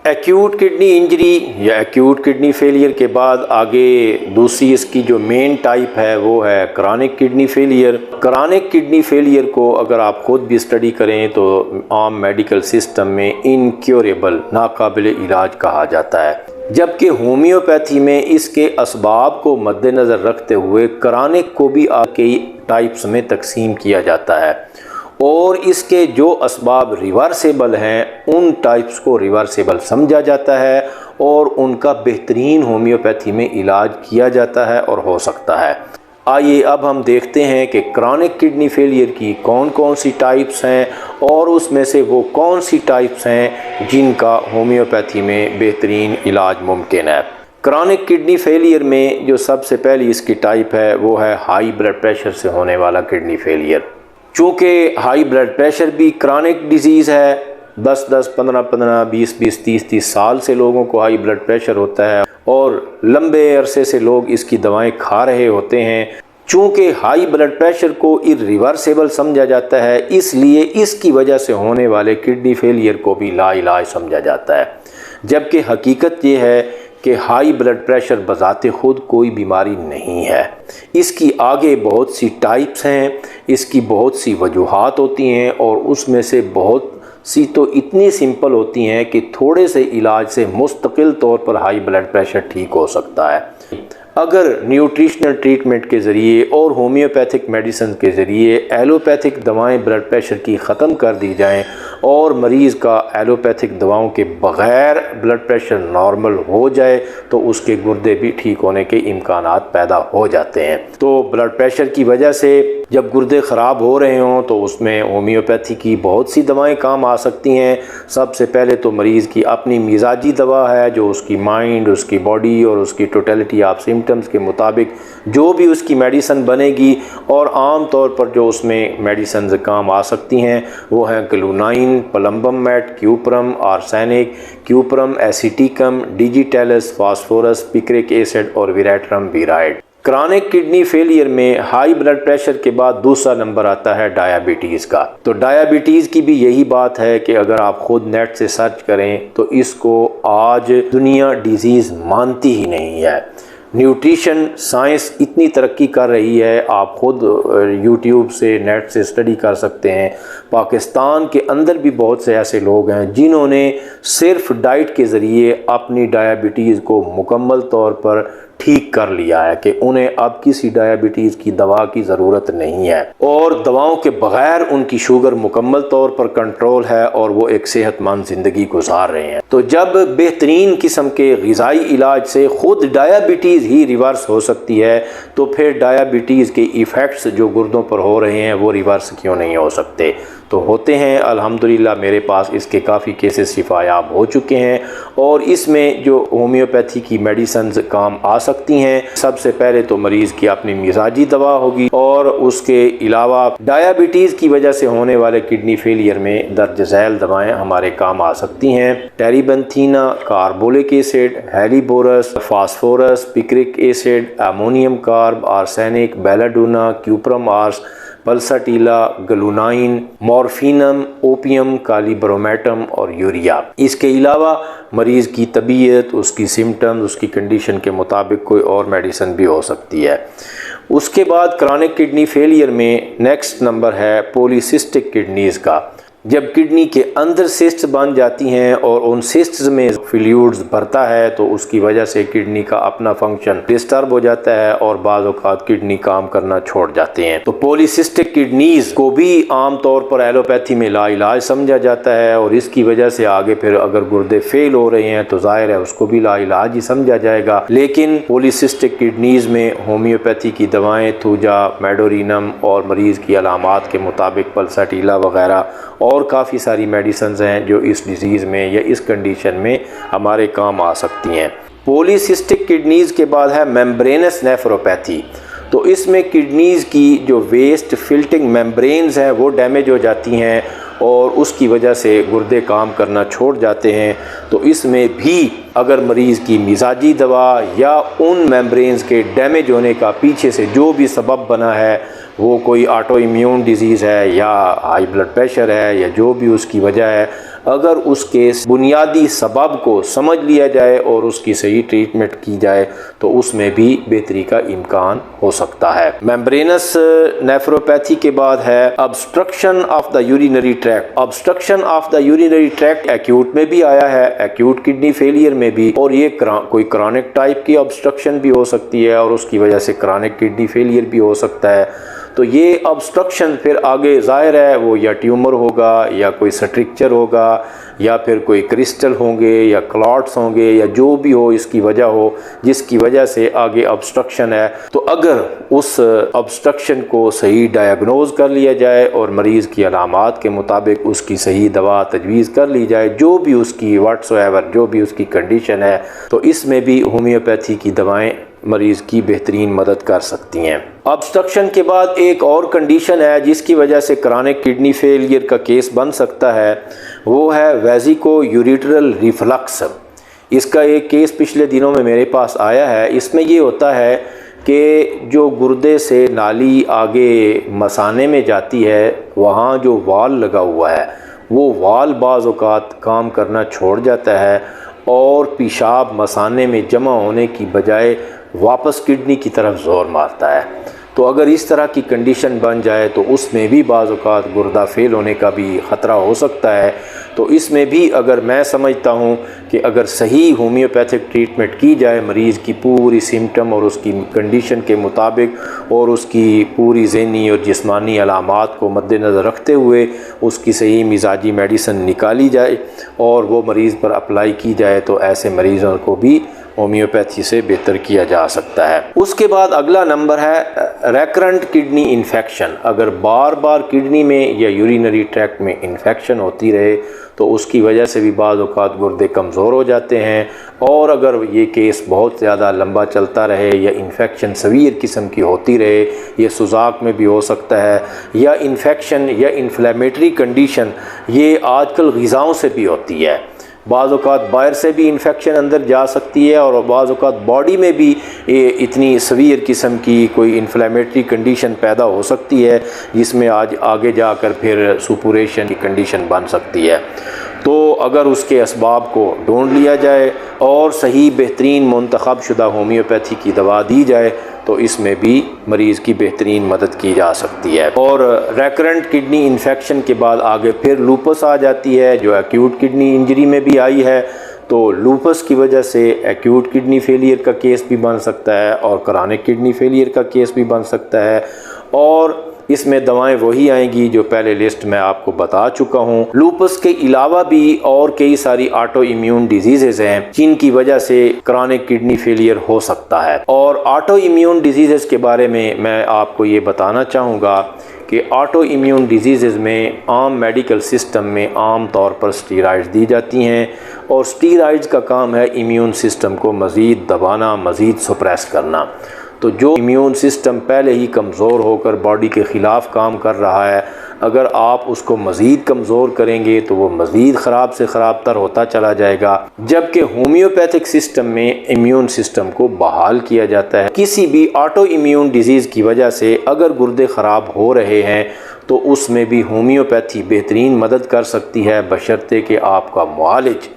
Acute kidney injury या acute kidney failure के बाद आगे दूसरी इसकी जो मेन टाइप है वो है chronic kidney failure. Chronic kidney failure को अगर आप खुद भी स्टडी करें तो आम मेडिकल सिस्टम में इनक्योरेबल, नाकाबिल इलाज कहा जाता है, जबकि होम्योपैथी में इसके असबाब को मद्देनज़र रखते हुए क्रॉनिक को भी कई टाइप्स में तकसीम किया जाता है और इसके जो असबाब रिवर्सेबल हैं उन टाइप्स को रिवर्सेबल समझा जाता है और उनका बेहतरीन होम्योपैथी में इलाज किया जाता है और हो सकता है। आइए अब हम देखते हैं कि क्रॉनिक किडनी फेलियर की कौन कौन सी टाइप्स हैं और उसमें से वो कौन सी टाइप्स हैं जिनका होम्योपैथी में बेहतरीन इलाज मुमकिन है। क्रॉनिक किडनी फेलियर में जो सबसे पहली इसकी टाइप है वो है हाई ब्लड प्रेशर से होने वाला किडनी फेलियर। चूँकि हाई ब्लड प्रेशर भी क्रॉनिक डिजीज़ है, 10-10, 15-15, 20-20, 30-30 साल से लोगों को हाई ब्लड प्रेशर होता है और लंबे अरसे से लोग इसकी दवाएं खा रहे होते हैं। चूँकि हाई ब्लड प्रेशर को इरिवर्सेबल समझा जाता है, इसलिए इसकी वजह से होने वाले किडनी फेलियर को भी लाइलाज समझा जाता है, जबकि हकीकत ये है कि हाई ब्लड प्रेशर बज़ाते खुद कोई बीमारी नहीं है। इसकी आगे बहुत सी टाइप्स हैं, इसकी बहुत सी वजूहात होती हैं और उसमें से बहुत सी तो इतनी सिंपल होती हैं कि थोड़े से इलाज से मुस्तकिल तौर पर हाई ब्लड प्रेशर ठीक हो सकता है। अगर न्यूट्रिशनल ट्रीटमेंट के ज़रिए और होम्योपैथिक मेडिसिन के ज़रिए एलोपैथिक दवाएं ब्लड प्रेशर की ख़त्म कर दी जाएं और मरीज़ का एलोपैथिक दवाओं के बग़ैर ब्लड प्रेशर नॉर्मल हो जाए तो उसके गुर्दे भी ठीक होने के इम्कानात पैदा हो जाते हैं। तो ब्लड प्रेशर की वजह से जब गुर्दे ख़राब हो रहे हों तो उसमें होम्योपैथी की बहुत सी दवाएं काम आ सकती हैं। सबसे पहले तो मरीज़ की अपनी मिजाजी दवा है जो उसकी माइंड, उसकी बॉडी और उसकी टोटलिटी ऑफ सिम्टम्स के मुताबिक जो भी उसकी मेडिसिन बनेगी, और आम तौर पर जो उसमें मेडिसिन काम आ सकती हैं वो हैं glonoine, plumbum met, cuprum, arsenic, cuprum aceticum, digitalis, phosphorus, picric acid और veratrum viride. Chronic kidney failure में हाई ब्लड प्रेशर के बाद दूसरा नंबर आता है डायबिटीज़ का। तो डायबिटीज़ की भी यही बात है कि अगर आप खुद नेट से सर्च करें तो इसको आज दुनिया डिजीज़ मानती ही नहीं है। न्यूट्रिशन साइंस इतनी तरक्की कर रही है, आप खुद यूट्यूब से, नेट से स्टडी कर सकते हैं। पाकिस्तान के अंदर भी बहुत से ऐसे लोग हैं जिन्होंने सिर्फ डाइट के ज़रिए अपनी डायबिटीज़ को मुकम्मल तौर पर ठीक कर लिया है कि उन्हें अब किसी डायबिटीज़ की दवा की ज़रूरत नहीं है और दवाओं के बग़ैर उनकी शुगर मुकम्मल तौर पर कंट्रोल है और वो एक सेहतमंद ज़िंदगी गुजार रहे हैं। तो जब बेहतरीन किस्म के ग़िज़ाई इलाज से ख़ुद डायबिटीज़ ही रिवर्स हो सकती है तो फिर डायबिटीज़ के इफ़ेक्ट्स जो गुर्दों पर हो रहे हैं वो रिवर्स क्यों नहीं हो सकते? तो होते हैं। अल्हम्दुलिल्लाह मेरे पास इसके काफ़ी केसेस शिफायाब हो चुके हैं और इसमें जो होम्योपैथी की मेडिसिन काम आ सकती हैं, सबसे पहले तो मरीज़ की अपनी मिजाजी दवा होगी और उसके अलावा डायबिटीज़ की वजह से होने वाले किडनी फेलियर में दर्ज झैल दवाएँ हमारे काम आ सकती हैं। Terebinthina, carbolic acid, helleborus, phosphorus, picric acid, ammonium carb, arsenic, belladonna, cuprum ars, pulsatilla, glonoine, morphinum, opium, kali bromatum और यूरिया। इसके अलावा मरीज़ की तबीयत, उसकी सिम्टम्स, उसकी कंडीशन के मुताबिक कोई और मेडिसिन भी हो सकती है। उसके बाद क्रॉनिक किडनी फेलियर में नेक्स्ट नंबर है पॉलीसिस्टिक किडनीज़ का। जब किडनी के अंदर सिस्ट्स बन जाती हैं और उन सिस्ट्स में फ्लूइड्स भरता है तो उसकी वजह से किडनी का अपना फंक्शन डिस्टर्ब हो जाता है और बाज़ औक़ात किडनी काम करना छोड़ जाते हैं। तो पॉलीसिस्टिक किडनीज़ को भी आम तौर पर एलोपैथी में लाइलाज समझा जाता है और इसकी वजह से आगे फिर अगर गुर्दे फेल हो रहे हैं तो जाहिर है उसको भी लाइलाज ही समझा जाएगा। लेकिन पॉलीसिस्टिक किडनीज़ में होम्योपैथी की दवाएँ थूजा, मेडोरिनम और मरीज़ की अलामात के मुताबिक पल्साटीला वगैरह और काफ़ी सारी मेडिसिन हैं जो इस डिज़ीज़ में या इस कंडीशन में हमारे काम आ सकती हैं। पॉलीसिस्टिक किडनीज़ के बाद है मेम्ब्रेनस नेफ्रोपैथी। तो इसमें किडनीज़ की जो वेस्ट फिल्टिंग मेम्ब्रेन्स हैं वो डैमेज हो जाती हैं और उसकी वजह से गुर्दे काम करना छोड़ जाते हैं। तो इसमें भी अगर मरीज़ की मिजाजी दवा या उन मेम्ब्रेन्स के डैमेज होने का पीछे से जो भी सबब बना है, वो कोई ऑटो इम्यून डिजीज़ है या हाई ब्लड प्रेशर है या जो भी उसकी वजह है, अगर उसके बुनियादी सबब को समझ लिया जाए और उसकी सही ट्रीटमेंट की जाए तो उसमें भी बेहतरी का इम्कान हो सकता है। मेम्ब्रेनस नेफ्रोपैथी के बाद है obstruction of the urinary tract. Obstruction of the urinary tract acute में भी आया है, एक्यूट किडनी फेलियर में भी, और ये कोई क्रॉनिक टाइप की ऑब्स्ट्रक्शन भी हो सकती है और उसकी वजह से क्रॉनिक किडनी फेलियर भी हो सकता है। तो ये ऑब्स्ट्रक्शन फिर आगे ज़ाहिर है वो या ट्यूमर होगा या कोई स्ट्रक्चर होगा या फिर कोई क्रिस्टल होंगे या क्लॉट्स होंगे या जो भी हो इसकी वजह हो जिसकी वजह से आगे ऑब्स्ट्रक्शन है। तो अगर उस ऑब्स्ट्रक्शन को सही डायग्नोज कर लिया जाए और मरीज़ की अलामात के मुताबिक उसकी सही दवा तजवीज़ कर ली जाए, जो भी उसकी व्हाट्सएवर जो भी उसकी कंडीशन है, तो इसमें भी होम्योपैथी की दवाएँ मरीज़ की बेहतरीन मदद कर सकती हैं। ऑब्स्ट्रक्शन के बाद एक और कंडीशन है जिसकी वजह से क्रॉनिक किडनी फेलियर का केस बन सकता है, वो है वेजिको यूरिट्रल रिफ्लक्स। इसका एक केस पिछले दिनों में मेरे पास आया है। इसमें ये होता है कि जो गुर्दे से नाली आगे मसाने में जाती है, वहाँ जो वाल लगा हुआ है वो वाल बाज़ औक़ात काम करना छोड़ जाता है और पेशाब मसाने में जमा होने की बजाय वापस किडनी की तरफ ज़ोर मारता है। तो अगर इस तरह की कंडीशन बन जाए तो उसमें भी बाज़ औक़ात गुर्दा फेल होने का भी ख़तरा हो सकता है। तो इसमें भी अगर मैं समझता हूँ कि अगर सही होम्योपैथिक ट्रीटमेंट की जाए मरीज़ की पूरी सिम्टम और उसकी कंडीशन के मुताबिक और उसकी पूरी ज़हनी और जिस्मानी अलामात को मद्देनज़र रखते हुए उसकी सही मिजाजी मेडिसिन निकाली जाए और वो मरीज़ पर अप्लाई की जाए, तो ऐसे मरीज़ों को भी होम्योपैथी से बेहतर किया जा सकता है। उसके बाद अगला नंबर है रेकरेंट किडनी इन्फेक्शन। अगर बार बार किडनी में या यूरिनरी ट्रैक्ट में इन्फेक्शन होती रहे तो उसकी वजह से भी बाज़ औक़ात गुर्दे कमज़ोर हो जाते हैं, और अगर ये केस बहुत ज़्यादा लंबा चलता रहे या इन्फेक्शन सवीर किस्म की होती रहे, ये सुजाक में भी हो सकता है, या इन्फेक्शन या इन्फ्लेमेटरी कंडीशन ये आजकल ग़िज़ाओं से भी होती है। बाज़ औक़ात बाहर से भी इन्फेक्शन अंदर जा सकती है और बाज़ औक़ात बॉडी में भी ये इतनी सवीर किस्म की कोई इन्फ्लेमेटरी कंडीशन पैदा हो सकती है जिसमें आज आगे जाकर फिर सुपुरेशन की कंडीशन बन सकती है। तो अगर उसके असबाब को ढूंढ लिया जाए और सही बेहतरीन मुंतखब शुदा होम्योपैथी की दवा दी जाए तो इसमें भी मरीज़ की बेहतरीन मदद की जा सकती है। और रेकरेंट किडनी इन्फेक्शन के बाद आगे फिर लूपस आ जाती है जो एक्यूट किडनी इंजरी में भी आई है। तो लूपस की वजह से एक्यूट किडनी फेलियर का केस भी बन सकता है और क्रॉनिक किडनी फेलियर का केस भी बन सकता है, और इसमें दवाएं वही आएंगी जो पहले लिस्ट में आपको बता चुका हूं। लूपस के अलावा भी और कई सारी ऑटो इम्यून डिजीजेज हैं जिनकी वजह से क्रॉनिक किडनी फेलियर हो सकता है। और ऑटो इम्यून डिजीजेज के बारे में मैं आपको ये बताना चाहूँगा कि ऑटो इम्यून डिजीज़ में आम मेडिकल सिस्टम में आम तौर पर स्टीरॉइड्स दी जाती हैं और स्टीरॉइड्स का काम है इम्यून सिस्टम को मज़ीद दबाना, मज़ीद सप्रेस करना। तो जो इम्यून सिस्टम पहले ही कमज़ोर होकर बॉडी के ख़िलाफ़ काम कर रहा है, अगर आप उसको मज़ीद कमज़ोर करेंगे तो वो मज़ीद ख़राब से ख़राब तर होता चला जाएगा। जबकि होम्योपैथिक सिस्टम में इम्यून सिस्टम को बहाल किया जाता है। किसी भी ऑटो इम्यून डिजीज़ की वजह से अगर गुर्दे ख़राब हो रहे हैं तो उसमें भी होम्योपैथी बेहतरीन मदद कर सकती है, बशर्ते कि आपका मुआलिज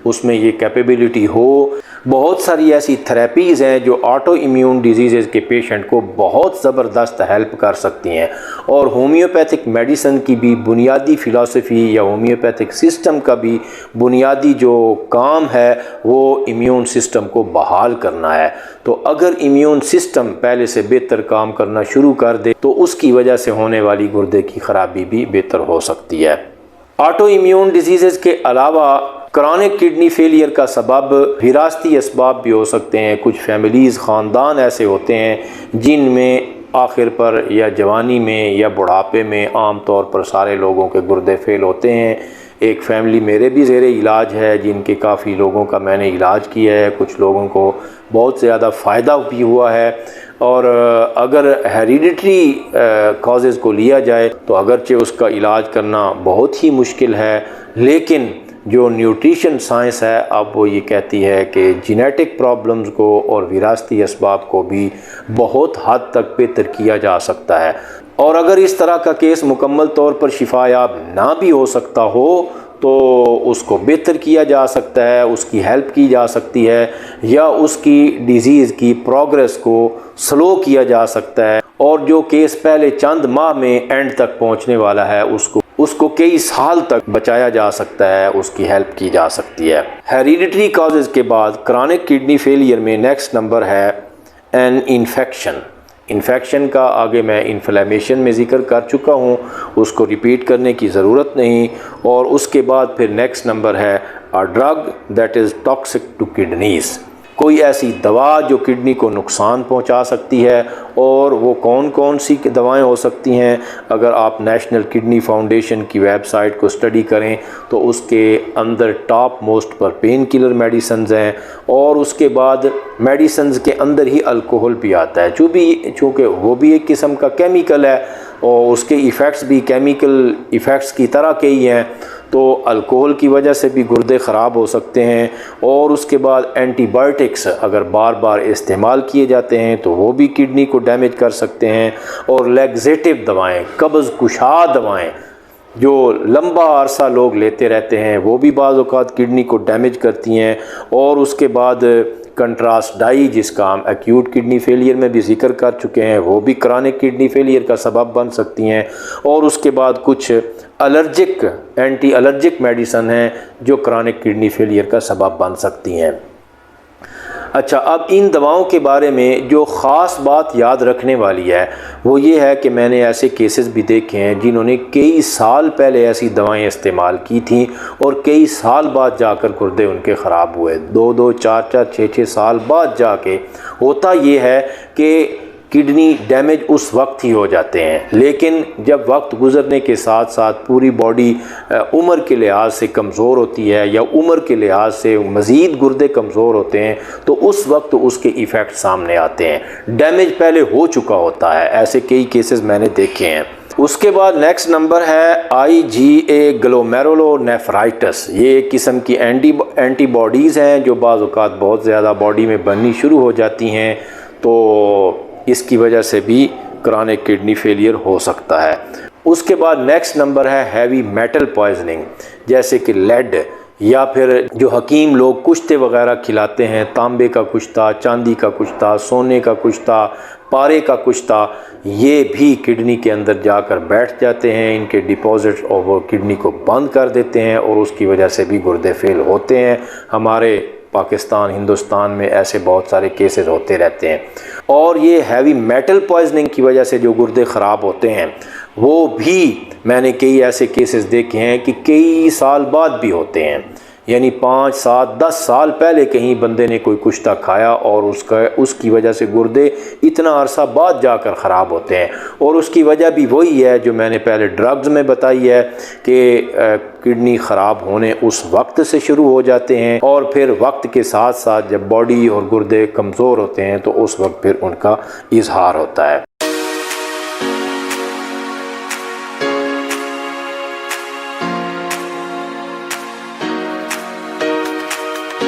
उसमें ये कैपेबिलिटी हो। बहुत सारी ऐसी थेरेपीज़ हैं जो ऑटो इम्यून डिजीज़ के पेशेंट को बहुत ज़बरदस्त हेल्प कर सकती हैं, और होम्योपैथिक मेडिसिन की भी बुनियादी फ़िलासफ़ी या होम्योपैथिक सिस्टम का भी बुनियादी जो काम है वो इम्यून सिस्टम को बहाल करना है। तो अगर इम्यून सिस्टम पहले से बेहतर काम करना शुरू कर दे तो उसकी वजह से होने वाली गुर्दे की ख़राबी भी बेहतर हो सकती है। ऑटो इम्यून डिजीज़ के अलावा क्रॉनिक किडनी फेलियर का सबब विरासती असबाब भी हो सकते हैं। कुछ फैमिलीज़ ख़ानदान ऐसे होते हैं जिनमें आखिर पर या जवानी में या बुढ़ापे में आम तौर पर सारे लोगों के गुर्दे फेल होते हैं। एक फ़ैमिली मेरे भी ज़ेरे इलाज है जिनके काफ़ी लोगों का मैंने इलाज किया है, कुछ लोगों को बहुत ज़्यादा फ़ायदा भी हुआ है। और अगर हेरिडिटरी कॉजेज़ को लिया जाए तो अगरचे उसका इलाज करना बहुत ही मुश्किल है, लेकिन जो न्यूट्रिशन साइंस है अब वो ये कहती है कि जेनेटिक प्रॉब्लम्स को और विरासती असबाब को भी बहुत हद तक बेहतर किया जा सकता है। और अगर इस तरह का केस मुकम्मल तौर पर शिफायाब ना भी हो सकता हो तो उसको बेहतर किया जा सकता है, उसकी हेल्प की जा सकती है या उसकी डिज़ीज़ की प्रोग्रेस को स्लो किया जा सकता है, और जो केस पहले चंद माह में एंड तक पहुंचने वाला है उसको कई साल तक बचाया जा सकता है, उसकी हेल्प की जा सकती है। हेरिडिटरी कॉजेज़ के बाद क्रॉनिक किडनी फेलियर में नेक्स्ट नंबर है एन इन्फेक्शन। इन्फेक्शन का आगे मैं इन्फ्लेमेशन में ज़िक्र कर चुका हूँ, उसको रिपीट करने की ज़रूरत नहीं। और उसके बाद फिर नेक्स्ट नंबर है a drug that is toxic to kidneys. कोई ऐसी दवा जो किडनी को नुकसान पहुंचा सकती है, और वो कौन कौन सी दवाएं हो सकती हैं। अगर आप नेशनल किडनी फाउंडेशन की वेबसाइट को स्टडी करें तो उसके अंदर टॉप मोस्ट पर पेन किलर मेडिसिन्स हैं, और उसके बाद मेडिसिन्स के अंदर ही अल्कोहल भी आता है, चूँकि वो भी एक किस्म का केमिकल है और उसके इफ़ेक्ट्स भी केमिकल इफ़ेक्ट्स की तरह के ही हैं। तो अल्कोहल की वजह से भी गुर्दे ख़राब हो सकते हैं। और उसके बाद एंटीबायोटिक्स अगर बार बार इस्तेमाल किए जाते हैं तो वो भी किडनी को डैमेज कर सकते हैं। और लैक्सेटिव दवाएं, कब्ज़ कुशा दवाएं जो लंबा अरसा लोग लेते रहते हैं वो भी बाज़ औक़ात किडनी को डैमेज करती हैं। और उसके बाद कंट्रास्ट डाई, जिसका हम एक्यूट किडनी फेलियर में भी जिक्र कर चुके हैं, वो भी क्रॉनिक किडनी फेलियर का सबब बन सकती हैं। और उसके बाद कुछ एंटी एलर्जिक मेडिसन हैं जो क्रॉनिक किडनी फेलियर का सबब बन सकती हैं। अच्छा, अब इन दवाओं के बारे में जो ख़ास बात याद रखने वाली है वो ये है कि मैंने ऐसे केसेस भी देखे हैं जिन्होंने कई साल पहले ऐसी दवाएं इस्तेमाल की थी और कई साल बाद जाकर गुर्दे उनके ख़राब हुए। 2-2, 4-4, 6-6 साल बाद जाके होता ये है कि किडनी डैमेज उस वक्त ही हो जाते हैं, लेकिन जब वक्त गुज़रने के साथ साथ पूरी बॉडी उम्र के लिहाज से कमज़ोर होती है या उम्र के लिहाज से मज़ीद गुर्दे कमज़ोर होते हैं तो उस वक्त उसके इफ़ेक्ट सामने आते हैं। डैमेज पहले हो चुका होता है, ऐसे कई केसेस मैंने देखे हैं। उसके बाद नेक्स्ट नंबर है IgA ग्लोमेरुलोनेफ्राइटिस। ये एक किस्म की एंटीबॉडीज़ हैं जो बाज़ औक़ात बहुत ज़्यादा बॉडी में बननी शुरू हो जाती हैं, तो इसकी वजह से भी क्रॉनिक किडनी फेलियर हो सकता है। उसके बाद नेक्स्ट नंबर है हैवी मेटल पॉइजनिंग, जैसे कि लेड, या फिर जो हकीम लोग कुश्ते वगैरह खिलाते हैं, तांबे का कुश्ता, चांदी का कुश्ता, सोने का कुश्ता, पारे का कुश्ता, ये भी किडनी के अंदर जाकर बैठ जाते हैं, इनके डिपॉजिट और वो किडनी को बंद कर देते हैं और उसकी वजह से भी गुर्दे फेल होते हैं। हमारे पाकिस्तान, हिंदुस्तान में ऐसे बहुत सारे केसेस होते रहते हैं। और ये हैवी मेटल पॉइजनिंग की वजह से जो गुर्दे ख़राब होते हैं वो भी मैंने कई ऐसे केसेस देखे हैं कि कई साल बाद भी होते हैं, यानी 5, 7, 10 साल पहले कहीं बंदे ने कोई कुश्ता खाया और उसकी वजह से गुर्दे इतना अरसा बाद जाकर ख़राब होते हैं। और उसकी वजह भी वही है जो मैंने पहले ड्रग्स में बताई है कि किडनी ख़राब होने उस वक्त से शुरू हो जाते हैं और फिर वक्त के साथ साथ जब बॉडी और गुर्दे कमज़ोर होते हैं तो उस वक्त फिर उनका इजहार होता है।